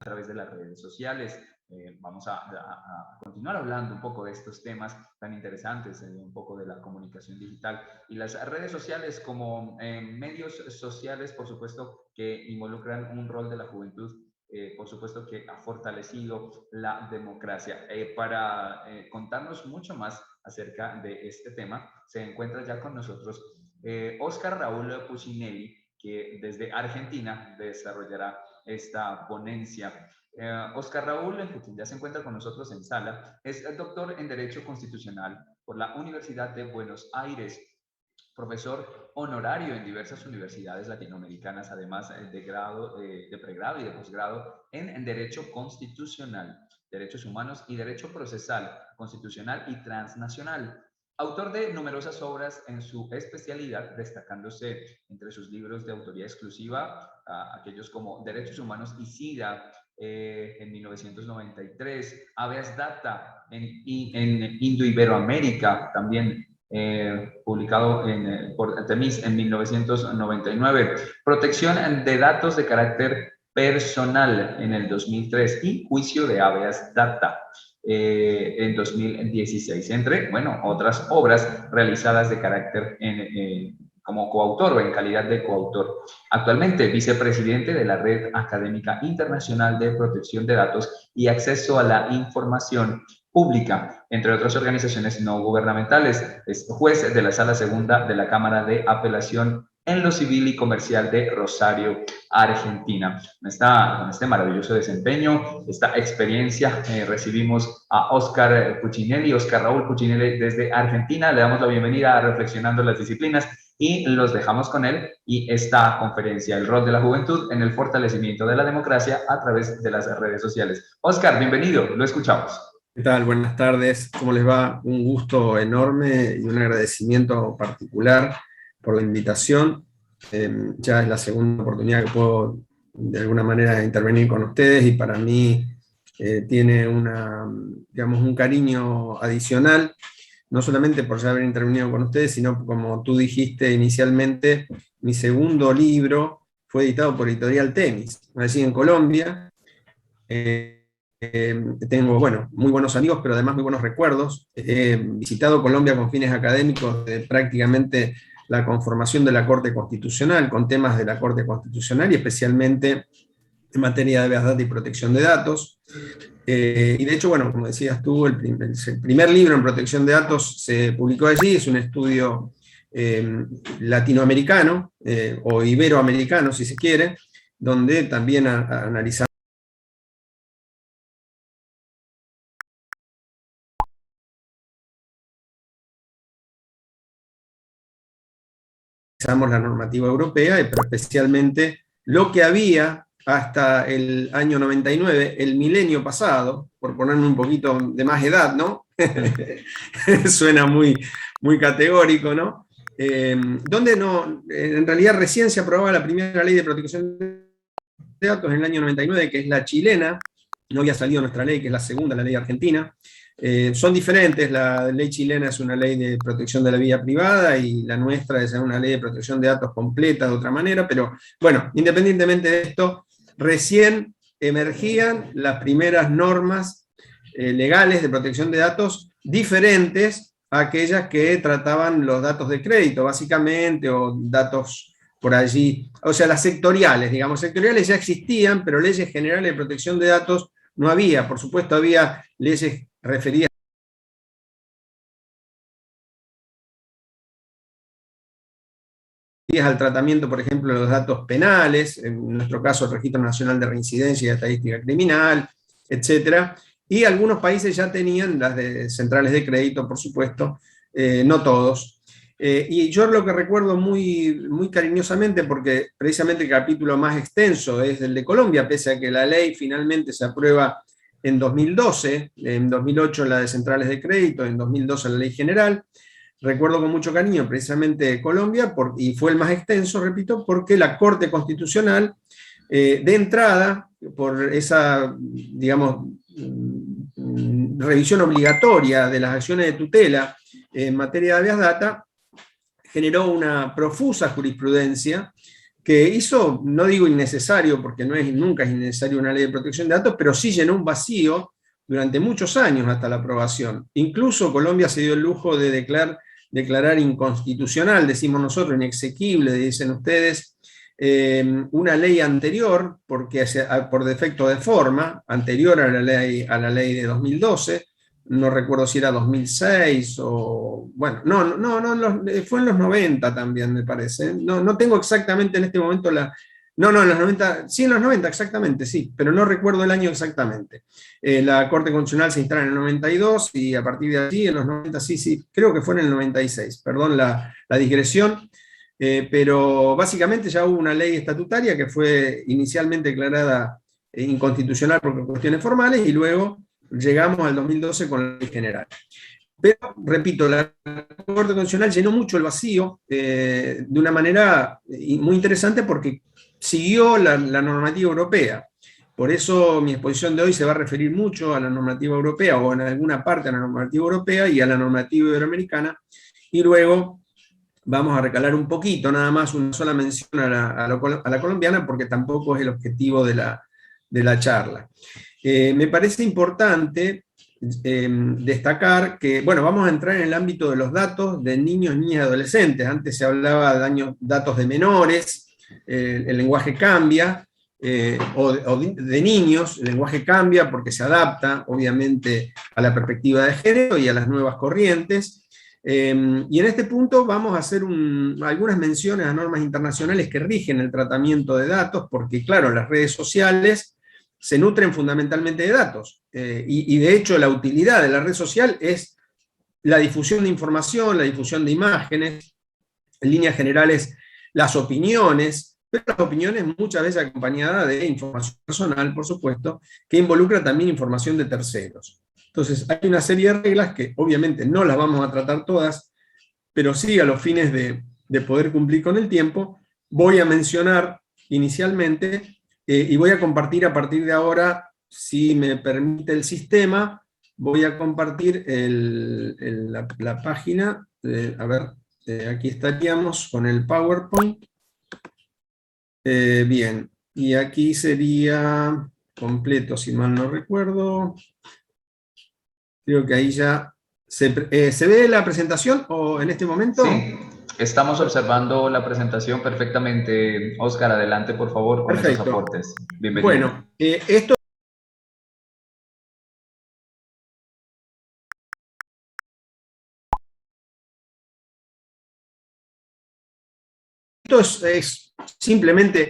a través de las redes sociales. Vamos a continuar hablando un poco de estos temas tan interesantes, un poco de la comunicación digital y las redes sociales como medios sociales, por supuesto, que involucran un rol de la juventud, por supuesto que ha fortalecido la democracia. Para contarnos mucho más acerca de este tema, se encuentra ya con nosotros Óscar Raúl Puccinelli, que desde Argentina desarrollará esta ponencia. Óscar Raúl, que ya se encuentra con nosotros en sala, es doctor en Derecho Constitucional por la Universidad de Buenos Aires, profesor honorario en diversas universidades latinoamericanas, además de pregrado y de posgrado en Derecho Constitucional, Derechos Humanos y Derecho Procesal, Constitucional y Transnacional. Autor de numerosas obras en su especialidad, destacándose entre sus libros de autoría exclusiva aquellos como Derechos Humanos y SIDA en 1993, Habeas Data en Indo-Iberoamérica, también publicado por Temis en 1999, Protección de Datos de Carácter Personal en el 2003 y Juicio de Habeas Data en 2016, entre, bueno, otras obras realizadas de carácter como coautor o en calidad de coautor. Actualmente vicepresidente de la Red Académica Internacional de Protección de Datos y Acceso a la Información Pública, entre otras organizaciones no gubernamentales. Es juez de la Sala Segunda de la Cámara de Apelación en lo Civil y Comercial de Rosario, Argentina. Con este maravilloso desempeño, esta experiencia, recibimos a Óscar Puccinelli, Óscar Raúl Puccinelli desde Argentina. Le damos la bienvenida a Reflexionando las Disciplinas y los dejamos con él y esta conferencia, el rol de la juventud en el fortalecimiento de la democracia a través de las redes sociales. Óscar, bienvenido, lo escuchamos. ¿Qué tal? Buenas tardes, ¿cómo les va? Un gusto enorme y un agradecimiento particular por la invitación. Ya es la segunda oportunidad que puedo de alguna manera intervenir con ustedes y para mí tiene un cariño adicional, no solamente por ya haber intervenido con ustedes, sino como tú dijiste inicialmente, mi segundo libro fue editado por Editorial Temis, allí en Colombia. Tengo, muy buenos amigos, pero además muy buenos recuerdos. He visitado Colombia con fines académicos de prácticamente la conformación de la Corte Constitucional, con temas de la Corte Constitucional y especialmente en materia de habeas data y protección de datos. Y de hecho, como decías tú, el primer libro en protección de datos se publicó allí, es un estudio latinoamericano o iberoamericano, si se quiere, donde también analizamos la normativa europea, pero especialmente lo que había hasta el año 99, el milenio pasado, por ponerme un poquito de más edad, ¿no? Suena muy categórico, ¿no? Donde en realidad recién se aprobaba la primera ley de protección de datos en el año 99, que es la chilena. No había salido nuestra ley, que es la segunda, la ley argentina. Son diferentes, la ley chilena es una ley de protección de la vida privada y la nuestra es una ley de protección de datos completa de otra manera, pero independientemente de esto, recién emergían las primeras normas legales de protección de datos diferentes a aquellas que trataban los datos de crédito, básicamente, o datos por allí, o sea, las sectoriales, sectoriales ya existían, pero leyes generales de protección de datos no había. Por supuesto, había leyes referidas al tratamiento, por ejemplo, de los datos penales, en nuestro caso el Registro Nacional de Reincidencia y Estadística Criminal, etc. Y algunos países ya tenían las de centrales de crédito, por supuesto, no todos. Y yo lo que recuerdo muy cariñosamente, porque precisamente el capítulo más extenso es el de Colombia, pese a que la ley finalmente se aprueba en 2012, en 2008 la de centrales de crédito, en 2012 la ley general. Recuerdo con mucho cariño precisamente Colombia, y fue el más extenso, repito, porque la Corte Constitucional, de entrada, por esa, revisión obligatoria de las acciones de tutela en materia de habeas data, generó una profusa jurisprudencia que hizo, no digo innecesario, porque nunca es innecesario una ley de protección de datos, pero sí llenó un vacío durante muchos años hasta la aprobación. Incluso Colombia se dio el lujo de declarar inconstitucional, decimos nosotros, inexequible, dicen ustedes, una ley anterior, porque por defecto de forma, anterior a la ley de 2012, no recuerdo si era 2006 o, bueno, fue en los 90 también, me parece. No tengo exactamente en este momento no, en los 90, sí, en los 90 exactamente, sí, pero no recuerdo el año exactamente. La Corte Constitucional se instala en el 92 y a partir de allí, en los 90, sí, creo que fue en el 96, perdón la digresión. Pero básicamente ya hubo una ley estatutaria que fue inicialmente declarada inconstitucional por cuestiones formales y luego llegamos al 2012 con la ley general. Pero, repito, la Corte Constitucional llenó mucho el vacío de una manera muy interesante porque siguió la normativa europea. Por eso mi exposición de hoy se va a referir mucho a la normativa europea o en alguna parte a la normativa europea y a la normativa iberoamericana. Y luego vamos a recalar un poquito, nada más una sola mención a la colombiana porque tampoco es el objetivo de la charla. Me parece importante destacar que, bueno, vamos a entrar en el ámbito de los datos de niños, niñas y adolescentes. Antes se hablaba de datos de menores, el lenguaje cambia, o de niños, el lenguaje cambia porque se adapta, obviamente, a la perspectiva de género y a las nuevas corrientes. Y en este punto vamos a hacer algunas menciones a normas internacionales que rigen el tratamiento de datos, porque claro, las redes sociales se nutren fundamentalmente de datos, y de hecho la utilidad de la red social es la difusión de información, la difusión de imágenes, en líneas generales las opiniones, pero las opiniones muchas veces acompañadas de información personal, por supuesto, que involucra también información de terceros. Entonces, hay una serie de reglas que obviamente no las vamos a tratar todas, pero sí a los fines de poder cumplir con el tiempo, voy a mencionar inicialmente y voy a compartir a partir de ahora, si me permite el sistema, voy a compartir la página, a ver, aquí estaríamos con el PowerPoint. Bien, y aquí sería completo, si mal no recuerdo. Creo que ahí ya se ve la presentación o en este momento. Sí, estamos observando la presentación perfectamente. Oscar, adelante por favor con esos aportes. Bienvenido. Bueno, esto es simplemente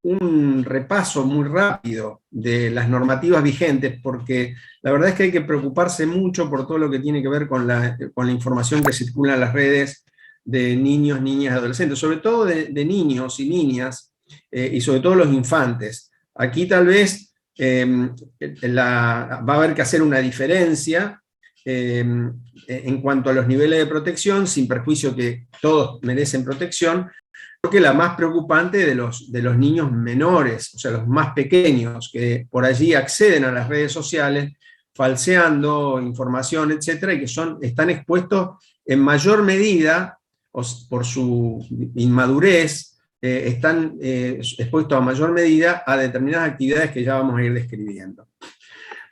un repaso muy rápido de las normativas vigentes, porque la verdad es que hay que preocuparse mucho por todo lo que tiene que ver con la información que circula en las redes de niños, niñas y adolescentes, sobre todo de niños y niñas, y sobre todo los infantes. Aquí tal vez va a haber que hacer una diferencia en cuanto a los niveles de protección, sin perjuicio que todos merecen protección, que la más preocupante de los niños menores, o sea, los más pequeños, que por allí acceden a las redes sociales, falseando información, etcétera, y que están expuestos en mayor medida, por su inmadurez, están expuestos a mayor medida a determinadas actividades que ya vamos a ir describiendo.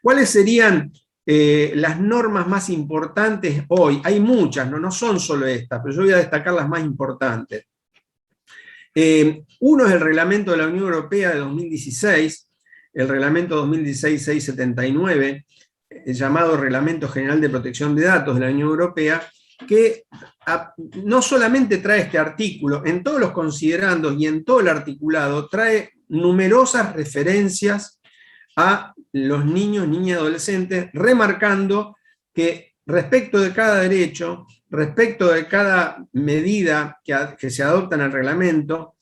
¿Cuáles serían las normas más importantes hoy? Hay muchas, no son solo estas, pero yo voy a destacar las más importantes. Uno es el reglamento de la Unión Europea de 2016, el reglamento 2016-679, llamado Reglamento General de Protección de Datos de la Unión Europea, que no solamente trae este artículo, en todos los considerandos y en todo el articulado, trae numerosas referencias a los niños, niñas y adolescentes, remarcando que respecto de cada derecho, respecto de cada medida que se adopta en el reglamento,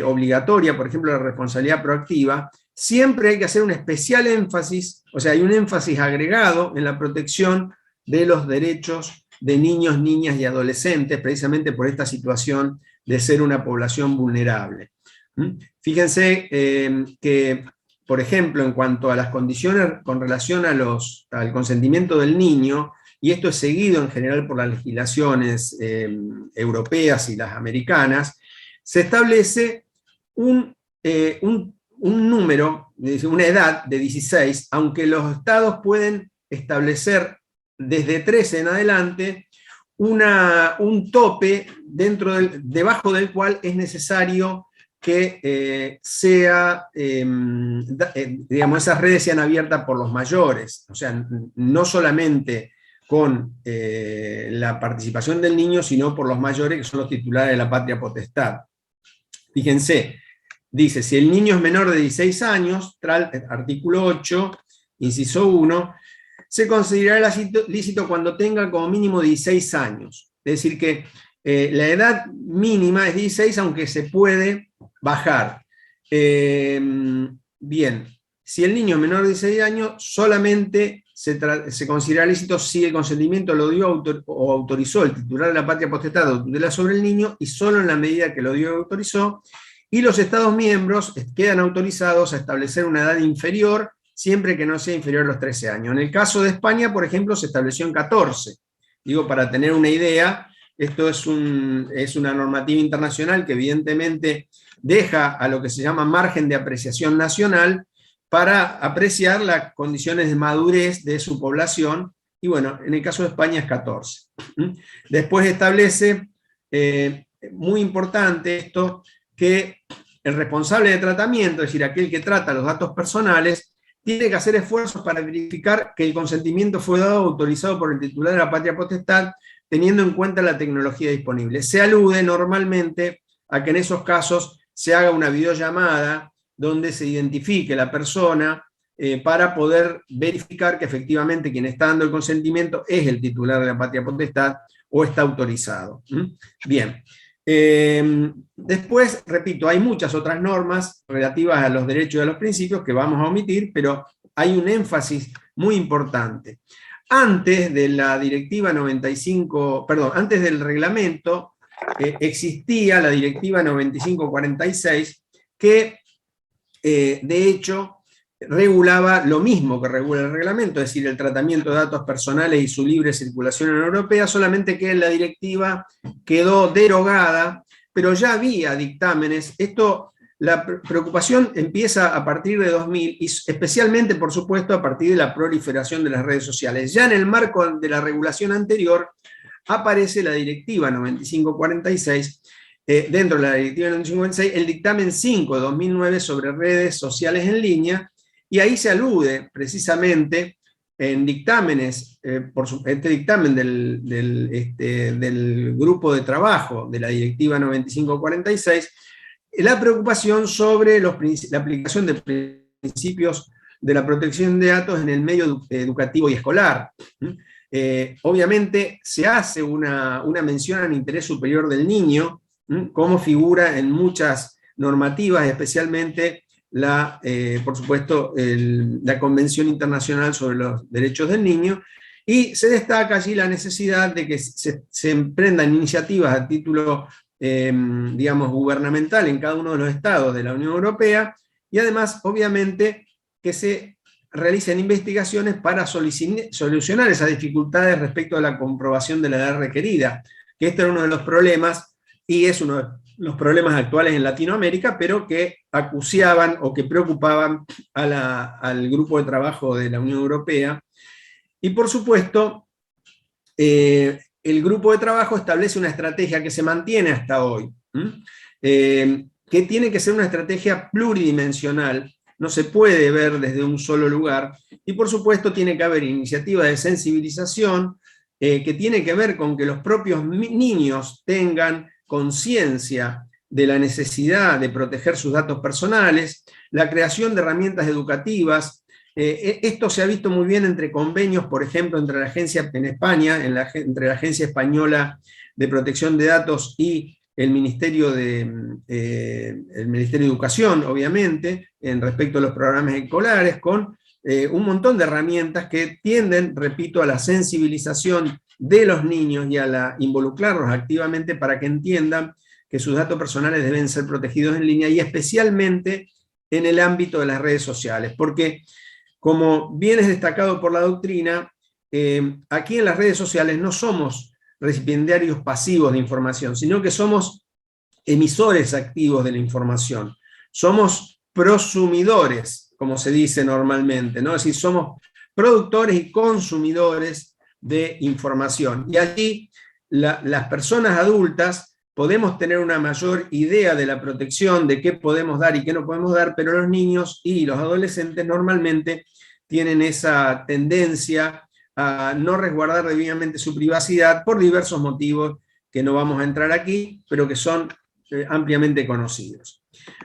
obligatoria, por ejemplo, la responsabilidad proactiva, siempre hay que hacer un especial énfasis, o sea, hay un énfasis agregado en la protección de los derechos de niños, niñas y adolescentes, precisamente por esta situación de ser una población vulnerable. Fíjense que, por ejemplo, en cuanto a las condiciones con relación al consentimiento del niño, y esto es seguido en general por las legislaciones europeas y las americanas, se establece un número, una edad de 16, aunque los estados pueden establecer desde 13 en adelante un tope debajo del cual es necesario que digamos, esas redes sean abiertas por los mayores, o sea, no solamente con la participación del niño, sino por los mayores, que son los titulares de la patria potestad. Fíjense, dice, si el niño es menor de 16 años, artículo 8, inciso 1, se considerará lícito cuando tenga como mínimo 16 años. Es decir que la edad mínima es 16, aunque se puede bajar. Bien, si el niño es menor de 16 años, solamente se considera lícito si el consentimiento lo dio o autorizó el titular de la patria potestad o tutela sobre el niño, y solo en la medida que lo dio o autorizó, y los Estados miembros quedan autorizados a establecer una edad inferior, siempre que no sea inferior a los 13 años. En el caso de España, por ejemplo, se estableció en 14. Digo, para tener una idea, esto es una normativa internacional que evidentemente deja a lo que se llama margen de apreciación nacional para apreciar las condiciones de madurez de su población, y bueno, en el caso de España es 14. Después establece, muy importante esto, que el responsable de tratamiento, es decir, aquel que trata los datos personales, tiene que hacer esfuerzos para verificar que el consentimiento fue dado o autorizado por el titular de la patria potestad, teniendo en cuenta la tecnología disponible. Se alude normalmente a que en esos casos se haga una videollamada donde se identifique la persona para poder verificar que efectivamente quien está dando el consentimiento es el titular de la patria potestad o está autorizado. Bien. Después, repito, hay muchas otras normas relativas a los derechos y a los principios que vamos a omitir, pero hay un énfasis muy importante. Antes de la directiva 95, perdón, antes del reglamento, existía la directiva 9546, que de hecho regulaba lo mismo que regula el reglamento, es decir, el tratamiento de datos personales y su libre circulación en la Unión Europea, solamente que la directiva quedó derogada, pero ya había dictámenes. La preocupación empieza a partir de 2000, y especialmente, por supuesto, a partir de la proliferación de las redes sociales. Ya en el marco de la regulación anterior aparece la directiva 9546, dentro de la directiva 9546, el dictamen 5 de 2009 sobre redes sociales en línea, y ahí se alude precisamente en dictámenes, este dictamen del grupo de trabajo de la directiva 9546, la preocupación sobre la aplicación de principios de la protección de datos en el medio educativo y escolar. Obviamente se hace una mención al interés superior del niño, como figura en muchas normativas, especialmente por supuesto, la Convención Internacional sobre los Derechos del Niño, y se destaca allí la necesidad de que se emprendan iniciativas a título, digamos, gubernamental en cada uno de los estados de la Unión Europea, y además, obviamente, que se realicen investigaciones para solucionar esas dificultades respecto a la comprobación de la edad requerida, que este era uno de los problemas, y es uno de los problemas actuales en Latinoamérica, pero que acuciaban o que preocupaban al grupo de trabajo de la Unión Europea. Y por supuesto, el grupo de trabajo establece una estrategia que se mantiene hasta hoy, que tiene que ser una estrategia pluridimensional, no se puede ver desde un solo lugar, y por supuesto tiene que haber iniciativas de sensibilización, que tiene que ver con que los propios niños tengan conciencia de la necesidad de proteger sus datos personales, la creación de herramientas educativas. Esto se ha visto muy bien entre convenios, por ejemplo, entre la agencia en España, entre la Agencia Española de Protección de Datos y el Ministerio de Educación, obviamente, en respecto a los programas escolares, con un montón de herramientas que tienden, repito, a la sensibilización de los niños y a involucrarlos activamente para que entiendan que sus datos personales deben ser protegidos en línea, y especialmente en el ámbito de las redes sociales, porque, como bien es destacado por la doctrina, aquí en las redes sociales no somos recipiendarios pasivos de información, sino que somos emisores activos de la información. somos prosumidores, como se dice normalmente, ¿no? Es decir, somos productores y consumidores de información. Y allí las personas adultas podemos tener una mayor idea de la protección, de qué podemos dar y qué no podemos dar, pero los niños y los adolescentes normalmente tienen esa tendencia a no resguardar debidamente su privacidad por diversos motivos que no vamos a entrar aquí, pero que son ampliamente conocidos.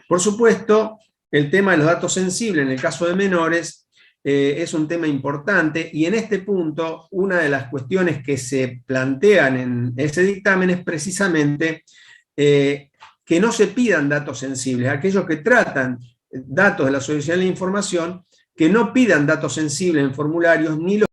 Por supuesto, el tema de los datos sensibles en el caso de menores es un tema importante y en este punto una de las cuestiones que se plantean en ese dictamen es precisamente que no se pidan datos sensibles. Aquellos que tratan datos de la sociedad de la información, que no pidan datos sensibles en formularios ni los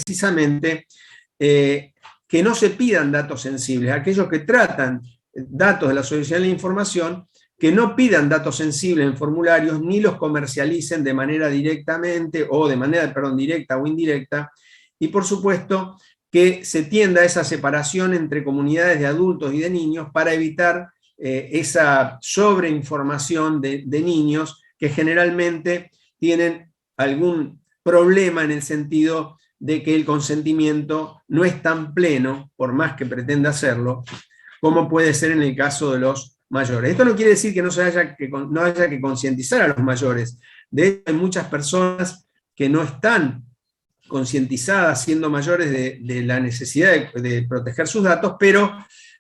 precisamente que no se pidan datos sensibles, aquellos que tratan datos de la Sociedad de la Información, que no pidan datos sensibles en formularios ni los comercialicen de manera directamente o de manera, perdón, directa o indirecta, y por supuesto que se tienda a esa separación entre comunidades de adultos y de niños para evitar esa sobreinformación de niños que generalmente tienen algún problema en el sentido de que el consentimiento no es tan pleno, por más que pretenda hacerlo, como puede ser en el caso de los mayores. Esto no quiere decir que no haya que concientizar a los mayores. De hecho, hay muchas personas que no están concientizadas siendo mayores de la necesidad de proteger sus datos, pero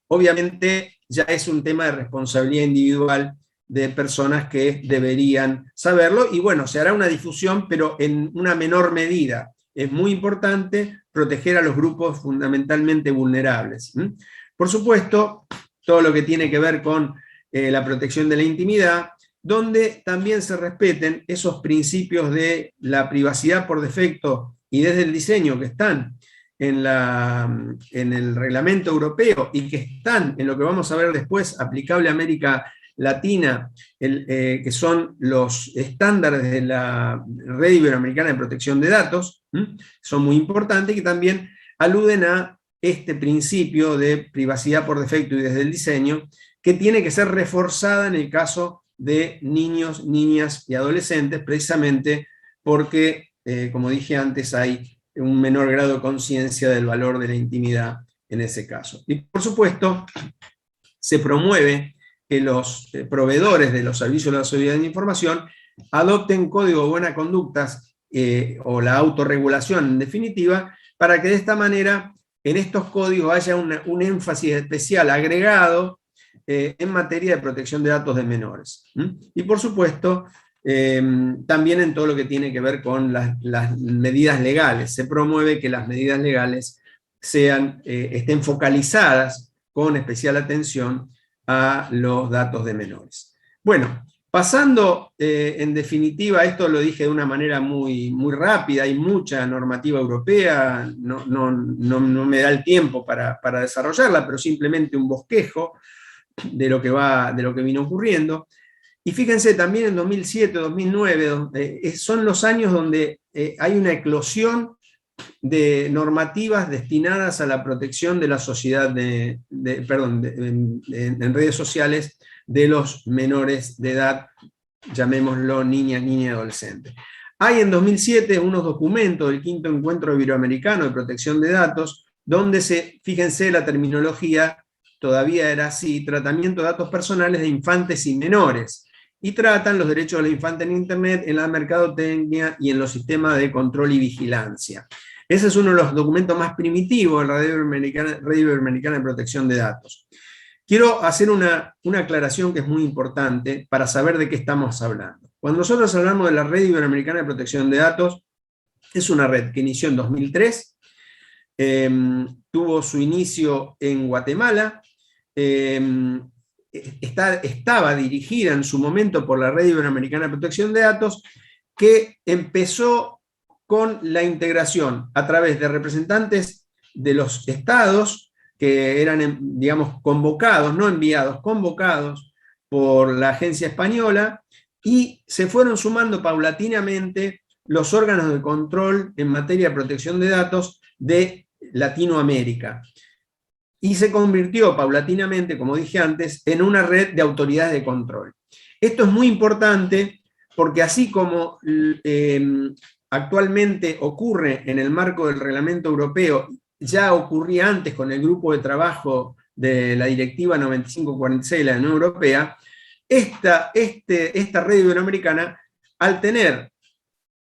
obviamente ya es un tema de responsabilidad individual de personas que deberían saberlo, y bueno, se hará una difusión, pero en una menor medida. Es muy importante proteger a los grupos fundamentalmente vulnerables. Por supuesto, todo lo que tiene que ver con la protección de la intimidad, donde también se respeten esos principios de la privacidad por defecto y desde el diseño que están en el reglamento europeo y que están en lo que vamos a ver después aplicable a América Latina, que son los estándares de la Red Iberoamericana de Protección de Datos, son muy importantes y que también aluden a este principio de privacidad por defecto y desde el diseño, que tiene que ser reforzada en el caso de niños, niñas y adolescentes, precisamente porque, como dije antes, hay un menor grado de conciencia del valor de la intimidad en ese caso. Y por supuesto, se promueve que los proveedores de los servicios de la Sociedad de la Información adopten código de buenas conductas o la autorregulación en definitiva, para que de esta manera en estos códigos haya un énfasis especial agregado en materia de protección de datos de menores. Y por supuesto, también en todo lo que tiene que ver con las medidas legales. Se promueve que las medidas legales estén focalizadas con especial atención a los datos de menores. Bueno, pasando en definitiva, esto lo dije de una manera muy, muy rápida, hay mucha normativa europea, no me da el tiempo para desarrollarla, pero simplemente un bosquejo de lo que vino ocurriendo. Y fíjense, también en 2007, 2009, son los años donde hay una eclosión de normativas destinadas a la protección de la sociedad en redes sociales de los menores de edad, llamémoslo niñas, niñas y adolescentes. Hay en 2007 unos documentos del quinto encuentro iberoamericano de protección de datos, donde fíjense la terminología, todavía era así, tratamiento de datos personales de infantes y menores, y tratan los derechos de la infanta en Internet, en la mercadotecnia y en los sistemas de control y vigilancia. Ese es uno de los documentos más primitivos de la Red Iberoamericana de Protección de Datos. Quiero hacer una aclaración que es muy importante para saber de qué estamos hablando. Cuando nosotros hablamos de la Red Iberoamericana de Protección de Datos, es una red que inició en 2003, tuvo su inicio en Guatemala, estaba dirigida en su momento por la Red Iberoamericana de Protección de Datos, que empezó con la integración a través de representantes de los estados que eran, digamos, convocados, no enviados, convocados por la agencia española, y se fueron sumando paulatinamente los órganos de control en materia de protección de datos de Latinoamérica. Y se convirtió paulatinamente, como dije antes, en una red de autoridades de control. Esto es muy importante porque así como actualmente ocurre en el marco del reglamento europeo, ya ocurría antes con el grupo de trabajo de la Directiva 9546 de la Unión Europea, esta red iberoamericana, al tener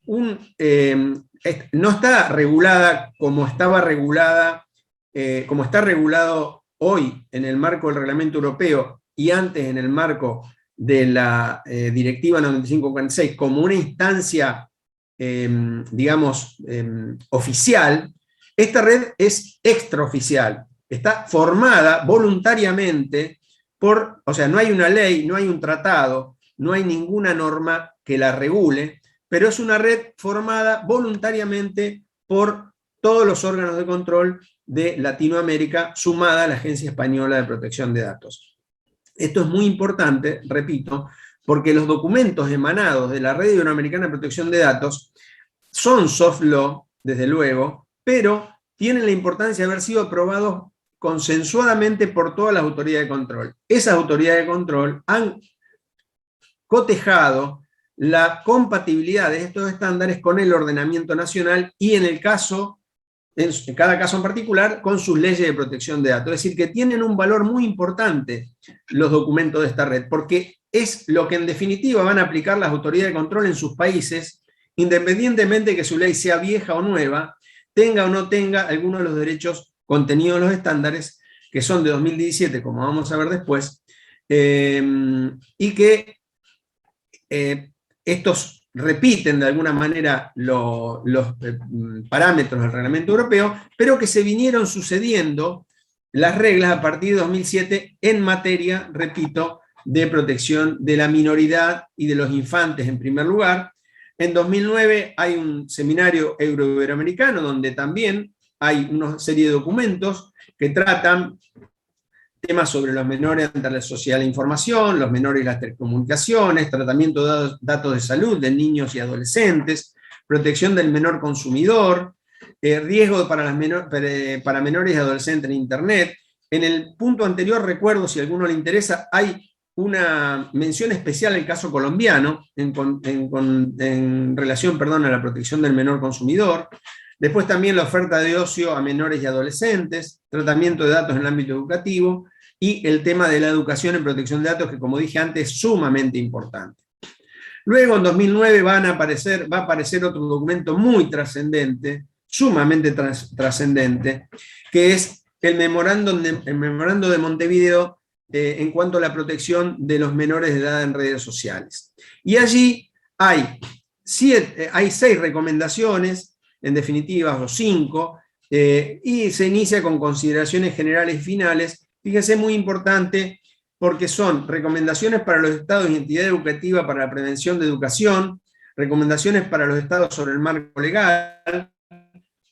no está regulada como estaba regulada, como está regulado hoy en el marco del reglamento europeo y antes en el marco de la Directiva 9546 como una instancia, digamos, oficial. Esta red es extraoficial, está formada voluntariamente o sea, no hay una ley, no hay un tratado, no hay ninguna norma que la regule, pero es una red formada voluntariamente por todos los órganos de control de Latinoamérica, sumada a la Agencia Española de Protección de Datos. Esto es muy importante, repito, porque los documentos emanados de la Red Iberoamericana de Protección de Datos son soft law, desde luego, pero tienen la importancia de haber sido aprobados consensuadamente por todas las autoridades de control. Esas autoridades de control han cotejado la compatibilidad de estos estándares con el ordenamiento nacional y en cada caso en particular, con sus leyes de protección de datos. Es decir, que tienen un valor muy importante los documentos de esta red, porque es lo que en definitiva van a aplicar las autoridades de control en sus países, independientemente de que su ley sea vieja o nueva, tenga o no tenga algunos de los derechos contenidos en los estándares, que son de 2017, como vamos a ver después, y que estos repiten de alguna manera los parámetros del reglamento europeo, pero que se vinieron sucediendo las reglas a partir de 2007 en materia, repito, de protección de la minoridad y de los infantes en primer lugar. En 2009 hay un seminario euro-iberoamericano donde también hay una serie de documentos que tratan temas sobre los menores ante la sociedad de la información, los menores y las telecomunicaciones, tratamiento de datos de salud de niños y adolescentes, protección del menor consumidor, riesgo para menores y adolescentes en Internet. En el punto anterior, recuerdo, si a alguno le interesa, hay una mención especial al caso colombiano en relación, a la protección del menor consumidor. Después también la oferta de ocio a menores y adolescentes, tratamiento de datos en el ámbito educativo y el tema de la educación en protección de datos, que como dije antes es sumamente importante. Luego en 2009 va a aparecer otro documento muy trascendente, sumamente trascendente, que es el memorando de Montevideo en cuanto a la protección de los menores de edad en redes sociales. Y allí hay 6 recomendaciones, en definitiva, o 5, y se inicia con consideraciones generales y finales. Fíjense, muy importante, porque son recomendaciones para los estados y entidades educativas para la prevención de educación, recomendaciones para los estados sobre el marco legal,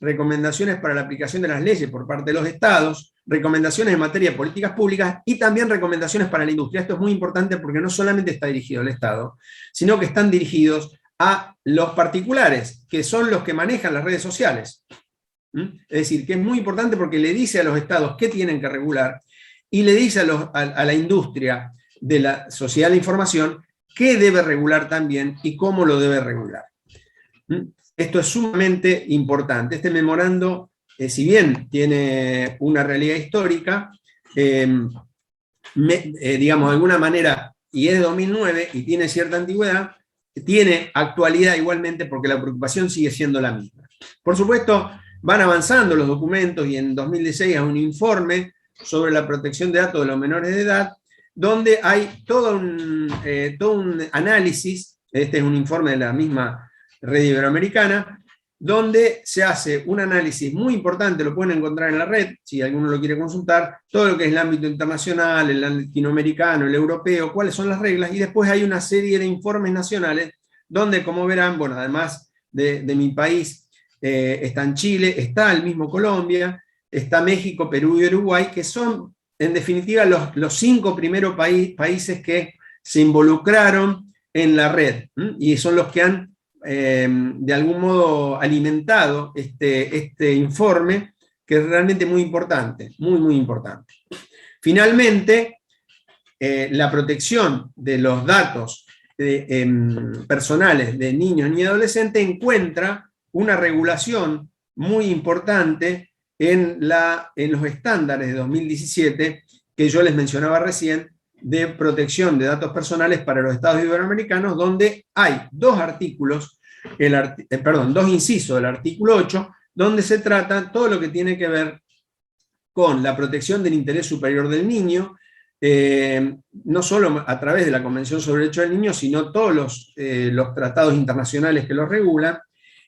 recomendaciones para la aplicación de las leyes por parte de los estados, recomendaciones en materia de políticas públicas y también recomendaciones para la industria. Esto es muy importante porque no solamente está dirigido al Estado, sino que están dirigidos a los particulares, que son los que manejan las redes sociales. Es decir, que es muy importante porque le dice a los estados qué tienen que regular y le dice a la industria de la sociedad de la información qué debe regular también y cómo lo debe regular. Esto es sumamente importante. Este memorando, si bien tiene una realidad histórica, digamos, de alguna manera, y es de 2009 y tiene cierta antigüedad, tiene actualidad igualmente porque la preocupación sigue siendo la misma. Por supuesto, van avanzando los documentos y en 2016 hay un informe sobre la protección de datos de los menores de edad, donde hay todo un análisis. Este es un informe de la misma Red Iberoamericana, donde se hace un análisis muy importante, lo pueden encontrar en la red, si alguno lo quiere consultar, todo lo que es el ámbito internacional, el latinoamericano, el europeo, cuáles son las reglas, y después hay una serie de informes nacionales, donde, como verán, bueno, además de mi país, está en Chile, está el mismo Colombia, está México, Perú y Uruguay, que son, en definitiva, los 5 primeros países que se involucraron en la red, y son los que han de algún modo alimentado este informe, que es realmente muy importante, muy importante. Finalmente, la protección de los datos personales de niños y adolescentes encuentra una regulación muy importante en los estándares de 2017 que yo les mencionaba recién, de protección de datos personales para los estados iberoamericanos, donde hay 2 incisos del artículo 8, donde se trata todo lo que tiene que ver con la protección del interés superior del niño, no solo a través de la Convención sobre el Derecho del Niño, sino todos los tratados internacionales que los regulan,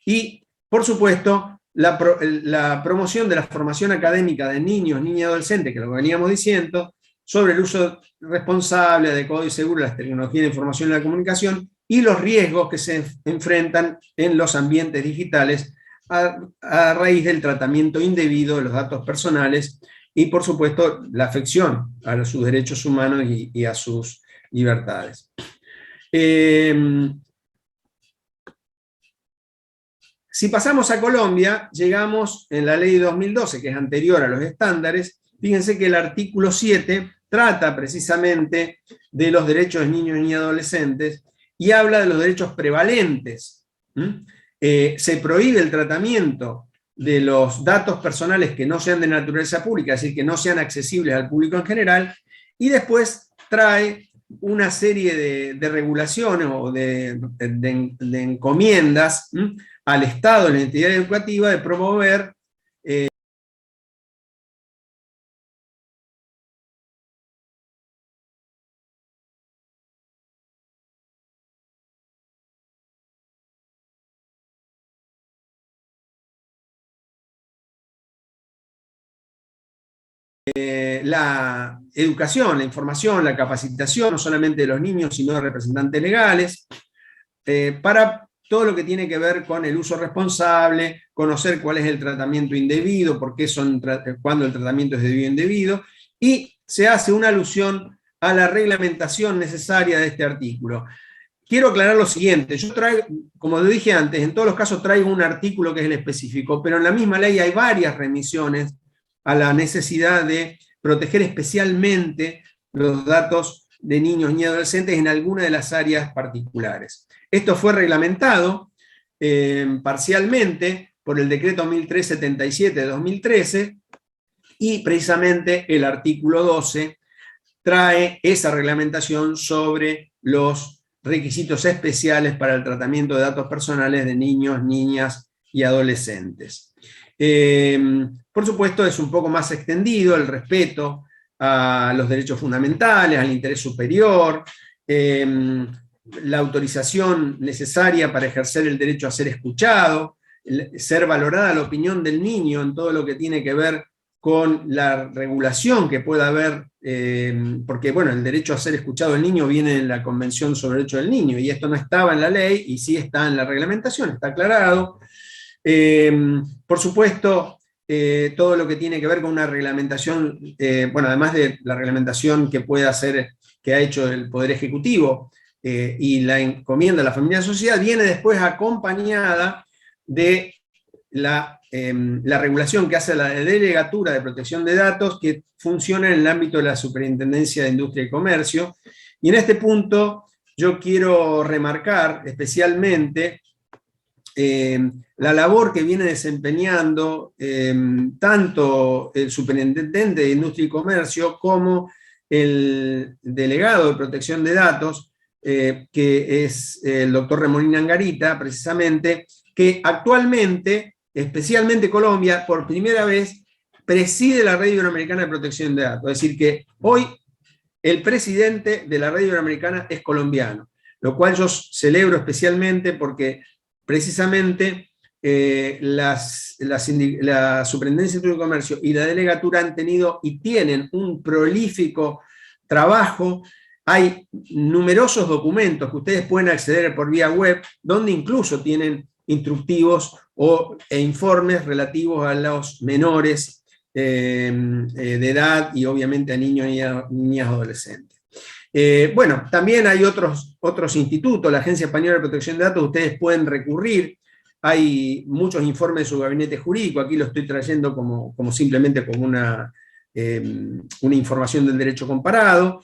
y, por supuesto, la promoción de la formación académica de niños, niñas y adolescentes, que lo veníamos diciendo, sobre el uso responsable, adecuado y seguro de las tecnologías de información y la comunicación y los riesgos que se enfrentan en los ambientes digitales a raíz del tratamiento indebido de los datos personales y, por supuesto, la afección a sus derechos humanos y a sus libertades. Si pasamos a Colombia, llegamos en la ley de 2012, que es anterior a los estándares. Fíjense que el artículo 7 trata precisamente de los derechos de niños y adolescentes y habla de los derechos prevalentes. Se prohíbe el tratamiento de los datos personales que no sean de naturaleza pública, es decir, que no sean accesibles al público en general, y después trae una serie de regulaciones o de encomiendas al Estado, a la entidad educativa, de promover la educación, la información, la capacitación, no solamente de los niños, sino de representantes legales, para todo lo que tiene que ver con el uso responsable, conocer cuál es el tratamiento indebido, cuándo el tratamiento es debido o indebido, y se hace una alusión a la reglamentación necesaria de este artículo. Quiero aclarar lo siguiente, yo traigo, como lo dije antes, en todos los casos traigo un artículo que es el específico, pero en la misma ley hay varias remisiones a la necesidad de proteger especialmente los datos de niños y adolescentes en alguna de las áreas particulares. Esto fue reglamentado parcialmente por el decreto 1377 de 2013 y precisamente el artículo 12 trae esa reglamentación sobre los requisitos especiales para el tratamiento de datos personales de niños, niñas y adolescentes. Por supuesto, es un poco más extendido el respeto a los derechos fundamentales, al interés superior, la autorización necesaria para ejercer el derecho a ser escuchado, ser valorada la opinión del niño en todo lo que tiene que ver con la regulación que pueda haber, porque bueno, el derecho a ser escuchado del niño viene en la Convención sobre el Derecho del Niño, y esto no estaba en la ley, y sí está en la reglamentación, está aclarado. Por supuesto, todo lo que tiene que ver con una reglamentación, bueno, además de la reglamentación que puede hacer, que ha hecho el Poder Ejecutivo, y la encomienda a la familia y sociedad, viene después acompañada de la regulación que hace la Delegatura de Protección de Datos, que funciona en el ámbito de la Superintendencia de Industria y Comercio. Y en este punto yo quiero remarcar especialmente la labor que viene desempeñando tanto el Superintendente de Industria y Comercio como el Delegado de Protección de Datos, que es el doctor Remolina Angarita, precisamente, que actualmente, especialmente Colombia, por primera vez, preside la Red Iberoamericana de Protección de Datos. Es decir, que hoy el presidente de la Red Iberoamericana es colombiano, lo cual yo celebro especialmente porque precisamente la Superintendencia de Comercio y la Delegatura han tenido y tienen un prolífico trabajo. Hay numerosos documentos que ustedes pueden acceder por vía web, donde incluso tienen instructivos e informes relativos a los menores de edad y obviamente a niños y a niñas adolescentes. Bueno, también hay otros institutos, la Agencia Española de Protección de Datos, ustedes pueden recurrir, hay muchos informes de su gabinete jurídico, aquí lo estoy trayendo como simplemente como una información del derecho comparado.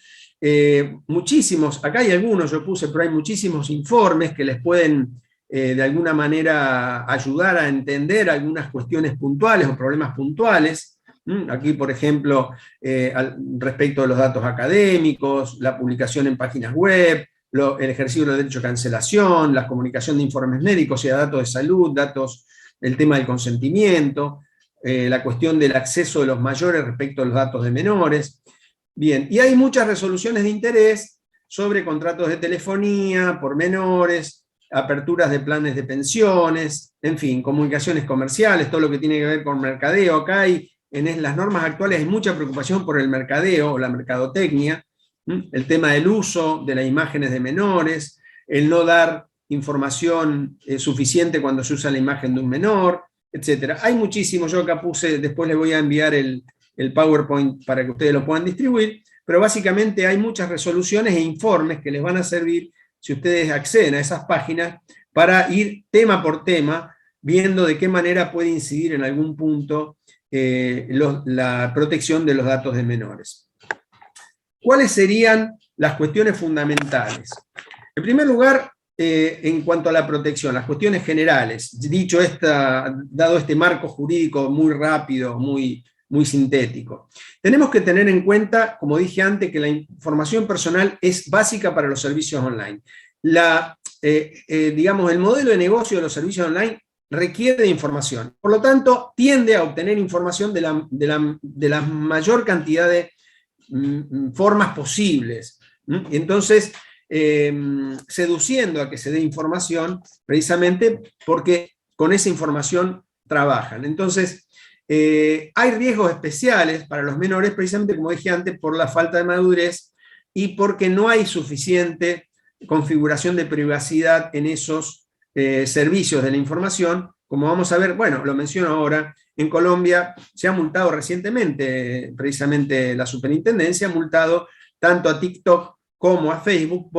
Muchísimos, acá hay algunos, yo puse, pero hay muchísimos informes que les pueden de alguna manera ayudar a entender algunas cuestiones puntuales o problemas puntuales. Aquí, por ejemplo, respecto a los datos académicos, la publicación en páginas web, el ejercicio del derecho a cancelación, la comunicación de informes médicos y datos de salud, el tema del consentimiento, la cuestión del acceso de los mayores respecto a los datos de menores. Bien, y hay muchas resoluciones de interés sobre contratos de telefonía por menores, aperturas de planes de pensiones, en fin, comunicaciones comerciales, todo lo que tiene que ver con mercadeo. Acá hay, en las normas actuales hay mucha preocupación por el mercadeo o la mercadotecnia, el tema del uso de las imágenes de menores, el no dar información suficiente cuando se usa la imagen de un menor, etcétera. Hay muchísimos, yo acá puse, después les voy a enviar el PowerPoint para que ustedes lo puedan distribuir, pero básicamente hay muchas resoluciones e informes que les van a servir si ustedes acceden a esas páginas para ir tema por tema, viendo de qué manera puede incidir en algún punto la protección de los datos de menores. ¿Cuáles serían las cuestiones fundamentales? En primer lugar, en cuanto a la protección, las cuestiones generales, dado este marco jurídico muy rápido, muy sintético. Tenemos que tener en cuenta, como dije antes, que la información personal es básica para los servicios online. Digamos, el modelo de negocio de los servicios online requiere de información. Por lo tanto, tiende a obtener información de la mayor cantidad de formas posibles. Entonces, seduciendo a que se dé información, precisamente porque con esa información trabajan. Entonces, hay riesgos especiales para los menores, precisamente como dije antes, por la falta de madurez y porque no hay suficiente configuración de privacidad en esos servicios de la información. Como vamos a ver, bueno, lo menciono ahora, en Colombia se ha multado recientemente, precisamente la superintendencia ha multado tanto a TikTok como a Facebook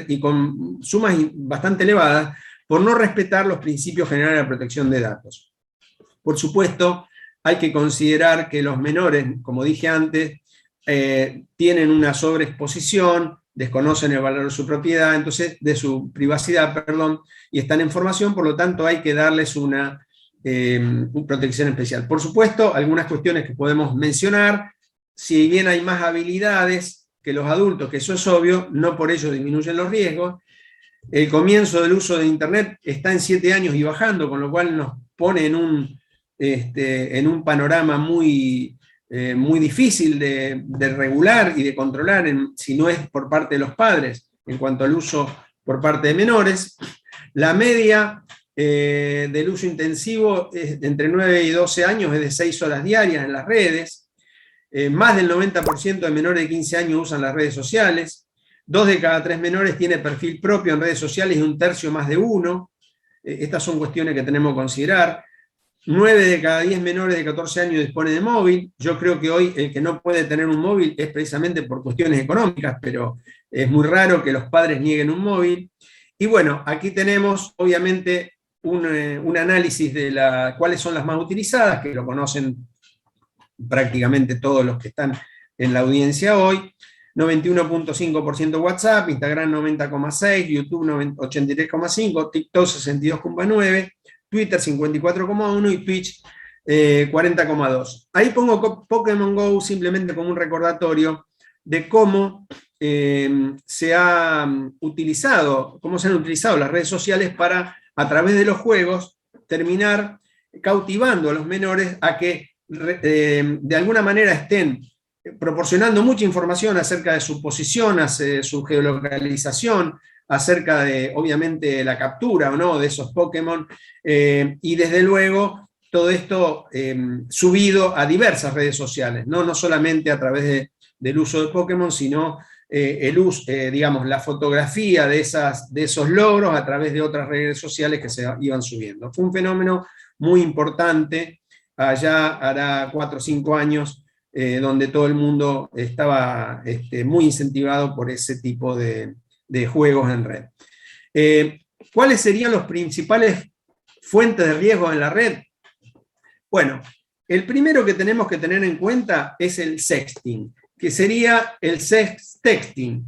y con sumas bastante elevadas por no respetar los principios generales de protección de datos. Por supuesto, hay que considerar que los menores, como dije antes, tienen una sobreexposición, desconocen el valor de su propiedad, entonces de su privacidad, perdón, y están en formación, por lo tanto hay que darles una protección especial. Por supuesto, algunas cuestiones que podemos mencionar, si bien hay más habilidades que los adultos, que eso es obvio, no por ello disminuyen los riesgos. El comienzo del uso de Internet está en 7 años y bajando, con lo cual nos pone en un panorama muy difícil de regular y de controlar, si no es por parte de los padres, en cuanto al uso por parte de menores. La media del uso intensivo entre 9 y 12 años es de 6 horas diarias en las redes. Más del 90% de menores de 15 años usan las redes sociales. 2 de cada 3 menores tiene perfil propio en redes sociales y 1/3 más de 1. Estas son cuestiones que tenemos que considerar. 9 de cada 10 menores de 14 años dispone de móvil. Yo creo que hoy el que no puede tener un móvil es precisamente por cuestiones económicas, pero es muy raro que los padres nieguen un móvil. Y bueno, aquí tenemos obviamente un análisis de cuáles son las más utilizadas, que lo conocen prácticamente todos los que están en la audiencia hoy. 91.5% WhatsApp, Instagram 90.6%, YouTube 83.5%, TikTok 62.9%, Twitter 54.1% y Twitch 40.2%. Ahí pongo Pokémon GO simplemente como un recordatorio de cómo se han utilizado las redes sociales para, a través de los juegos, terminar cautivando a los menores a que de alguna manera estén proporcionando mucha información acerca de su posición, su geolocalización, acerca de, obviamente, la captura o no de esos Pokémon, y desde luego todo esto subido a diversas redes sociales, no solamente a través del uso de Pokémon, sino digamos, la fotografía de esos logros a través de otras redes sociales que se iban subiendo. Fue un fenómeno muy importante, allá hará 4 o 5 años, donde todo el mundo estaba muy incentivado por ese tipo de juegos en red. ¿Cuáles serían los principales fuentes de riesgo en la red? Bueno, el primero que tenemos que tener en cuenta es el sexting, que sería el sexting,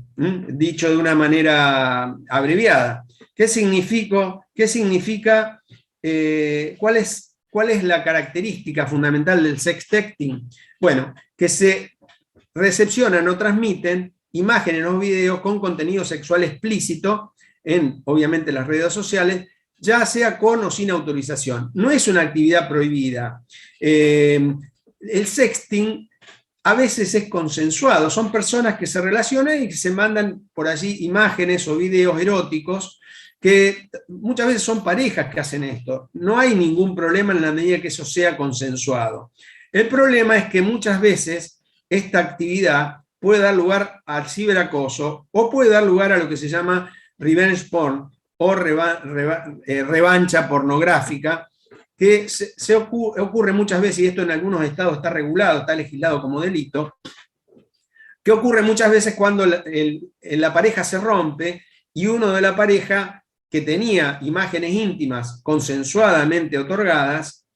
dicho de una manera abreviada. ¿Qué significa? ¿Cuál es la característica fundamental del sexting? Bueno, que se recepcionan o transmiten imágenes o videos con contenido sexual explícito en, obviamente, las redes sociales, ya sea con o sin autorización. No es una actividad prohibida. El sexting a veces es consensuado. Son personas que se relacionan y que se mandan por allí imágenes o videos eróticos, que muchas veces son parejas que hacen esto. No hay ningún problema en la medida que eso sea consensuado. El problema es que muchas veces esta actividad puede dar lugar al ciberacoso o puede dar lugar a lo que se llama revenge porn o revancha pornográfica, que ocurre muchas veces, y esto en algunos estados está regulado, está legislado como delito, que ocurre muchas veces cuando la pareja se rompe y uno de la pareja que tenía imágenes íntimas consensuadamente otorgadas,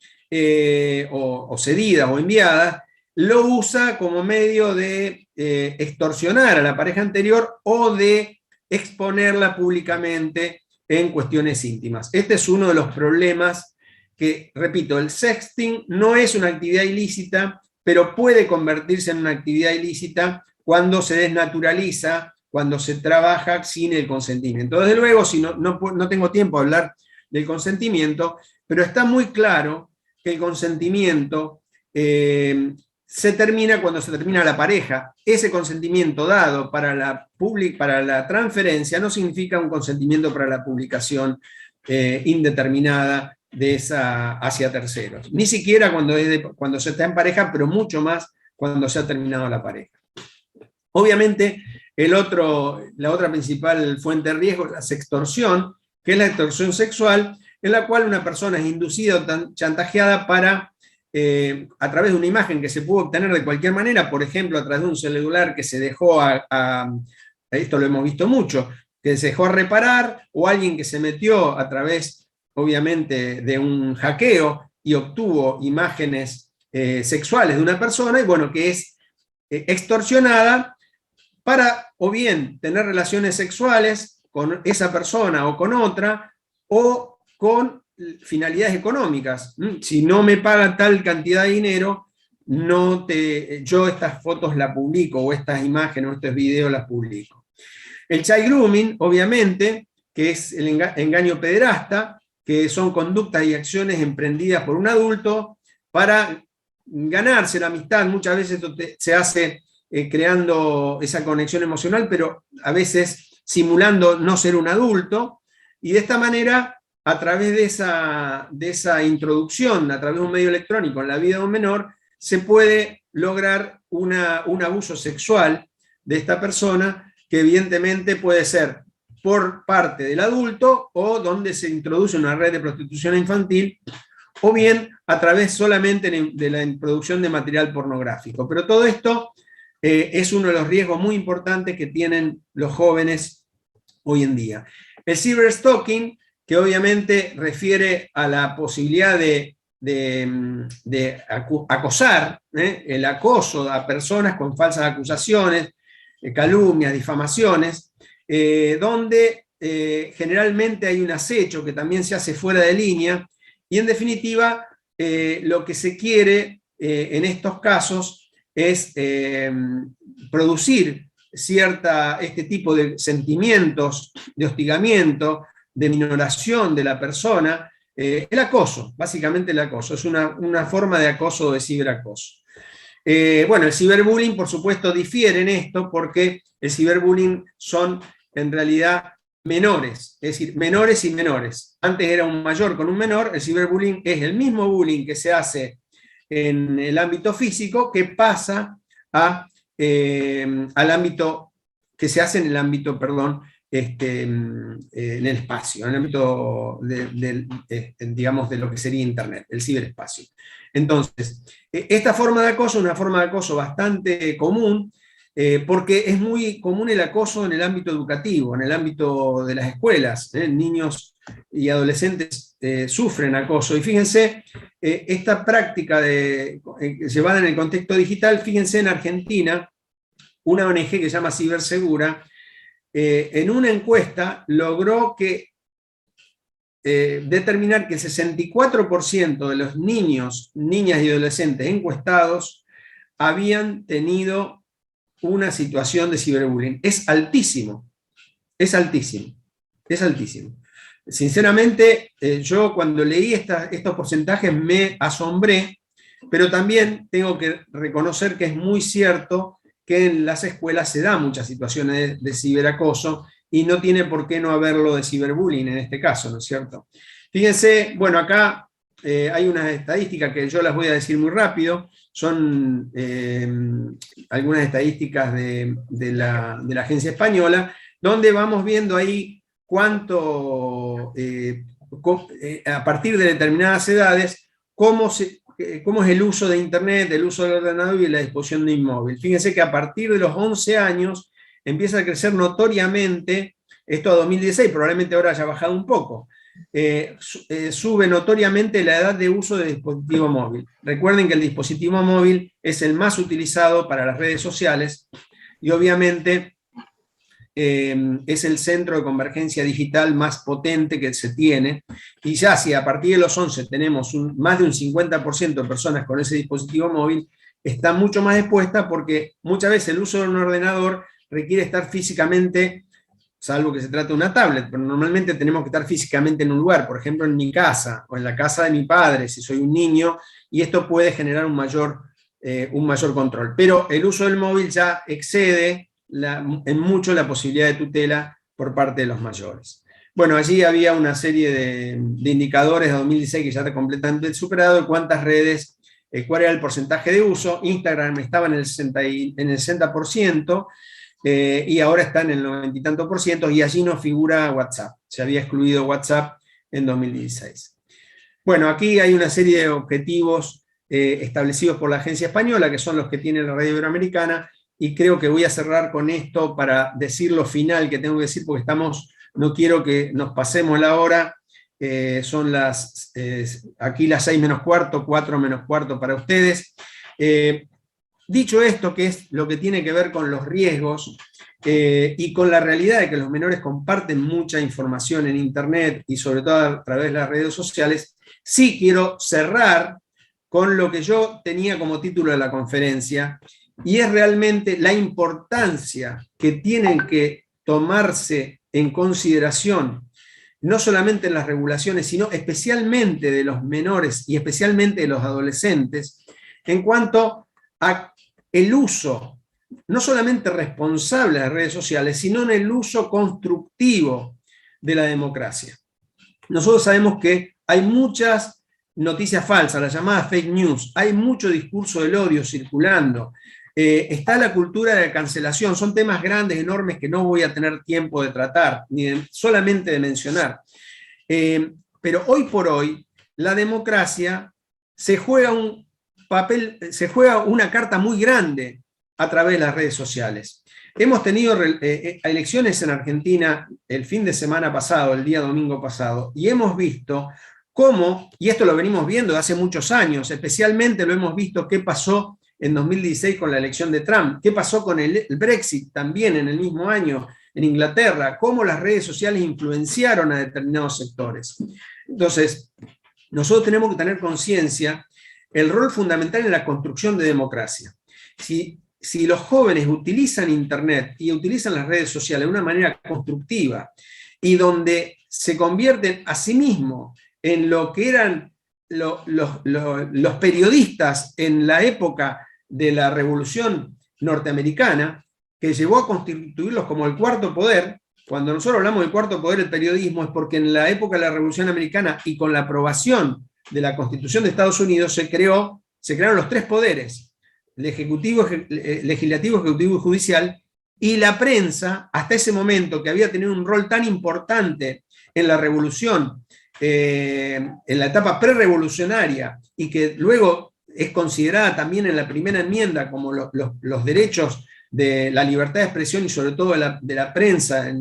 o cedidas o enviadas, lo usa como medio de extorsionar a la pareja anterior o de exponerla públicamente en cuestiones íntimas. Este es uno de los problemas que, repito, el sexting no es una actividad ilícita, pero puede convertirse en una actividad ilícita cuando se desnaturaliza, cuando se trabaja sin el consentimiento. Desde luego, si no tengo tiempo de hablar del consentimiento, pero está muy claro que el consentimiento se termina cuando se termina la pareja. Ese consentimiento dado para la transferencia no significa un consentimiento para la publicación indeterminada de esa hacia terceros. Ni siquiera cuando se está en pareja, pero mucho más cuando se ha terminado la pareja. Obviamente, la otra principal fuente de riesgo es la sextorsión, que es la extorsión sexual, en la cual una persona es inducida o chantajeada para, a través de una imagen que se puede obtener de cualquier manera, por ejemplo, a través de un celular que se dejó esto lo hemos visto mucho, que se dejó a reparar, o alguien que se metió a través, obviamente, de un hackeo y obtuvo imágenes sexuales de una persona, y bueno, que es extorsionada para o bien tener relaciones sexuales con esa persona o con otra, o con finalidades económicas. Si no me paga tal cantidad de dinero, yo estas fotos las publico, o estas imágenes o estos videos las publico. El child grooming, obviamente, que es el engaño pederasta, que son conductas y acciones emprendidas por un adulto para ganarse la amistad. Muchas veces esto se hace creando esa conexión emocional, pero a veces simulando no ser un adulto, y de esta manera, a través de esa introducción, a través de un medio electrónico en la vida de un menor, se puede lograr un abuso sexual de esta persona, que evidentemente puede ser por parte del adulto, o donde se introduce una red de prostitución infantil, o bien a través solamente de la introducción de material pornográfico. Pero todo esto es uno de los riesgos muy importantes que tienen los jóvenes hoy en día. El cyberstalking, que obviamente refiere a la posibilidad de acosar, el acoso a personas con falsas acusaciones, calumnias, difamaciones, donde generalmente hay un acecho que también se hace fuera de línea, y en definitiva lo que se quiere en estos casos es producir este tipo de sentimientos de hostigamiento, de minoración de la persona, el acoso, básicamente el acoso, es una forma de acoso, de ciberacoso. Bueno, el ciberbullying, por supuesto, difiere en esto, porque el ciberbullying son en realidad menores, es decir, menores y menores. Antes era un mayor con un menor, el ciberbullying es el mismo bullying que se hace en el ámbito físico, que pasa al ámbito, que se hace en el ámbito, perdón, en el espacio, en el ámbito digamos, de lo que sería Internet, el ciberespacio. Entonces, esta forma de acoso es una forma de acoso bastante común, porque es muy común el acoso en el ámbito educativo, en el ámbito de las escuelas. Niños y adolescentes sufren acoso. Y fíjense, esta práctica llevada en el contexto digital, fíjense en Argentina, una ONG que se llama Cibersegura, en una encuesta logró determinar que el 64% de los niños, niñas y adolescentes encuestados habían tenido una situación de ciberbullying. Es altísimo, es altísimo, es altísimo. Sinceramente, yo cuando leí estos porcentajes me asombré, pero también tengo que reconocer que es muy cierto que en las escuelas se dan muchas situaciones de ciberacoso, y no tiene por qué no haberlo de ciberbullying en este caso, ¿no es cierto? Fíjense, bueno, acá hay unas estadísticas que yo las voy a decir muy rápido, son algunas estadísticas de la agencia española, donde vamos viendo ahí cuánto a partir de determinadas edades, cómo es el uso de Internet, el uso del ordenador y la disposición de un móvil. Fíjense que a partir de los 11 años empieza a crecer notoriamente, esto a 2016, probablemente ahora haya bajado un poco, sube notoriamente la edad de uso de dispositivo móvil. Recuerden que el dispositivo móvil es el más utilizado para las redes sociales y obviamente es el centro de convergencia digital más potente que se tiene, y ya si a partir de los 11 tenemos más de un 50% de personas con ese dispositivo móvil, está mucho más expuesta porque muchas veces el uso de un ordenador requiere estar físicamente, salvo que se trate de una tablet, pero normalmente tenemos que estar físicamente en un lugar, por ejemplo en mi casa o en la casa de mi padre, si soy un niño, y esto puede generar un mayor control. Pero el uso del móvil ya excede en mucho la posibilidad de tutela por parte de los mayores. Bueno, allí había una serie de indicadores de 2016 que ya está completamente superado, de cuántas redes, cuál era el porcentaje de uso. Instagram estaba en el 60%, y ahora está en el 90 y tanto por ciento, y allí no figura WhatsApp. Se había excluido WhatsApp en 2016. Bueno, aquí hay una serie de objetivos establecidos por la agencia española, que son los que tiene la Radio Iberoamericana, y creo que voy a cerrar con esto para decir lo final que tengo que decir, porque no quiero que nos pasemos la hora. Son aquí las 6 menos cuarto, 4 menos cuarto para ustedes. Dicho esto, que es lo que tiene que ver con los riesgos y con la realidad de que los menores comparten mucha información en Internet y sobre todo a través de las redes sociales, sí quiero cerrar con lo que yo tenía como título de la conferencia, y es realmente la importancia que tienen que tomarse en consideración, no solamente en las regulaciones, sino especialmente de los menores y especialmente de los adolescentes, en cuanto a el uso, no solamente responsable de las redes sociales, sino en el uso constructivo de la democracia. Nosotros sabemos que hay muchas noticias falsas, las llamadas fake news, hay mucho discurso del odio circulando, está la cultura de cancelación, son temas grandes, enormes, que no voy a tener tiempo de tratar, ni solamente de mencionar. Pero hoy por hoy, la democracia se juega una carta muy grande a través de las redes sociales. Hemos tenido elecciones en Argentina el fin de semana pasado, el día domingo pasado, y hemos visto cómo, y esto lo venimos viendo hace muchos años, especialmente lo hemos visto qué pasó en 2016 con la elección de Trump, qué pasó con el Brexit también en el mismo año en Inglaterra, cómo las redes sociales influenciaron a determinados sectores. Entonces, nosotros tenemos que tener conciencia el rol fundamental en la construcción de democracia. Si los jóvenes utilizan Internet y utilizan las redes sociales de una manera constructiva y donde se convierten a sí mismos en lo que eran los periodistas en la época de la Revolución Norteamericana, que llevó a constituirlos como el cuarto poder. Cuando nosotros hablamos del cuarto poder, el periodismo, es porque en la época de la Revolución Americana y con la aprobación de la Constitución de Estados Unidos se crearon los tres poderes: el ejecutivo, legislativo, ejecutivo y judicial, y la prensa, hasta ese momento, que había tenido un rol tan importante en la revolución, en la etapa prerevolucionaria, y que luego es considerada también en la primera enmienda como los derechos de la libertad de expresión y sobre todo de la prensa,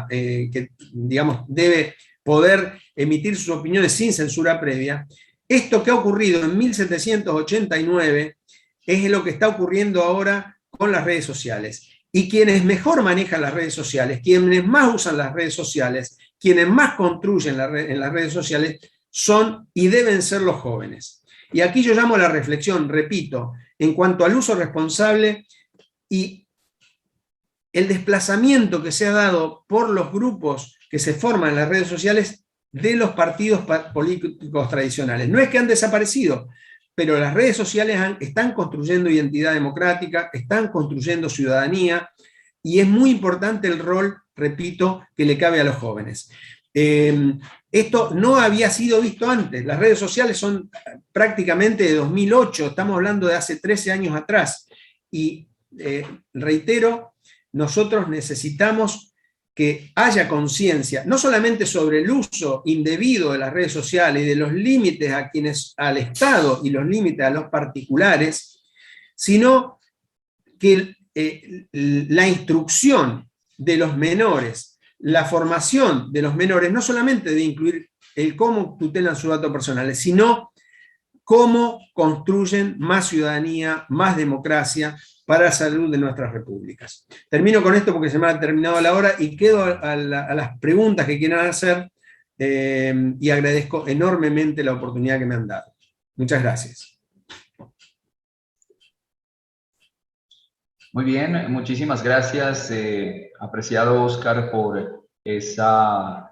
que digamos debe poder emitir sus opiniones sin censura previa. Esto que ha ocurrido en 1789 es lo que está ocurriendo ahora con las redes sociales. Y quienes mejor manejan las redes sociales, quienes más usan las redes sociales, quienes más construyen en las redes sociales, son y deben ser los jóvenes. Y aquí yo llamo a la reflexión, repito, en cuanto al uso responsable y el desplazamiento que se ha dado por los grupos que se forman en las redes sociales de los partidos políticos tradicionales. No es que han desaparecido, pero las redes sociales están construyendo identidad democrática, están construyendo ciudadanía, y es muy importante el rol, repito, que le cabe a los jóvenes. Esto no había sido visto antes. Las redes sociales son prácticamente de 2008, estamos hablando de hace 13 años atrás, y reitero, nosotros necesitamos que haya conciencia, no solamente sobre el uso indebido de las redes sociales y de los límites al Estado y los límites a los particulares, sino que la instrucción de los menores, la formación de los menores, no solamente debe incluir el cómo tutelan sus datos personales, sino cómo construyen más ciudadanía, más democracia para la salud de nuestras repúblicas. Termino con esto porque se me ha terminado la hora y quedo a las preguntas que quieran hacer y agradezco enormemente la oportunidad que me han dado. Muchas gracias. Muy bien, muchísimas gracias, apreciado Oscar, por esa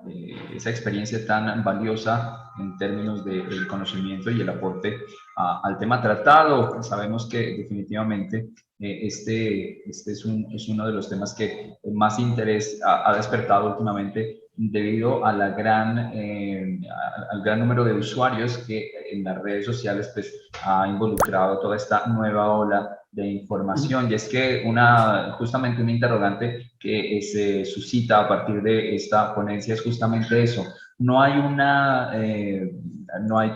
experiencia tan valiosa en términos del conocimiento y el aporte al tema tratado. Sabemos que definitivamente este es uno de los temas que más interés ha despertado últimamente debido a al gran número de usuarios que en las redes sociales pues, ha involucrado toda esta nueva ola de información. Y es que justamente una interrogante que se suscita a partir de esta ponencia es justamente eso. No hay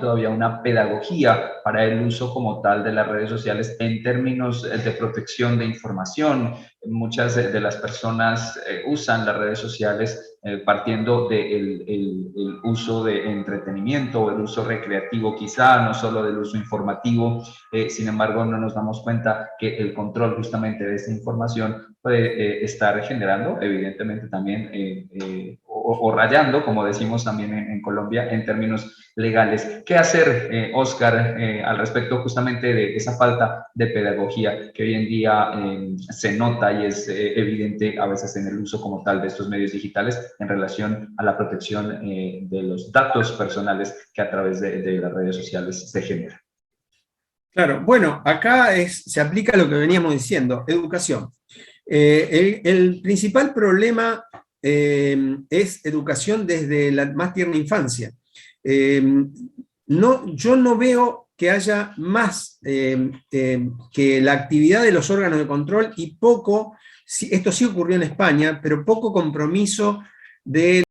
todavía una pedagogía para el uso como tal de las redes sociales en términos de protección de información. Muchas de las personas usan las redes sociales partiendo del el uso de entretenimiento o el uso recreativo quizá, no solo del uso informativo. Sin embargo, no nos damos cuenta que el control justamente de esta información puede estar generando, evidentemente también, o rayando, como decimos también en Colombia, en términos legales. ¿Qué hacer, Oscar, al respecto justamente de esa falta de pedagogía que hoy en día se nota y es evidente a veces en el uso como tal de estos medios digitales en relación a la protección de los datos personales que a través de las redes sociales se generan? Claro, bueno, acá se aplica lo que veníamos diciendo, educación. El principal problema es educación desde la más tierna infancia. Yo no veo que haya más que la actividad de los órganos de control y poco, esto sí ocurrió en España, pero poco compromiso de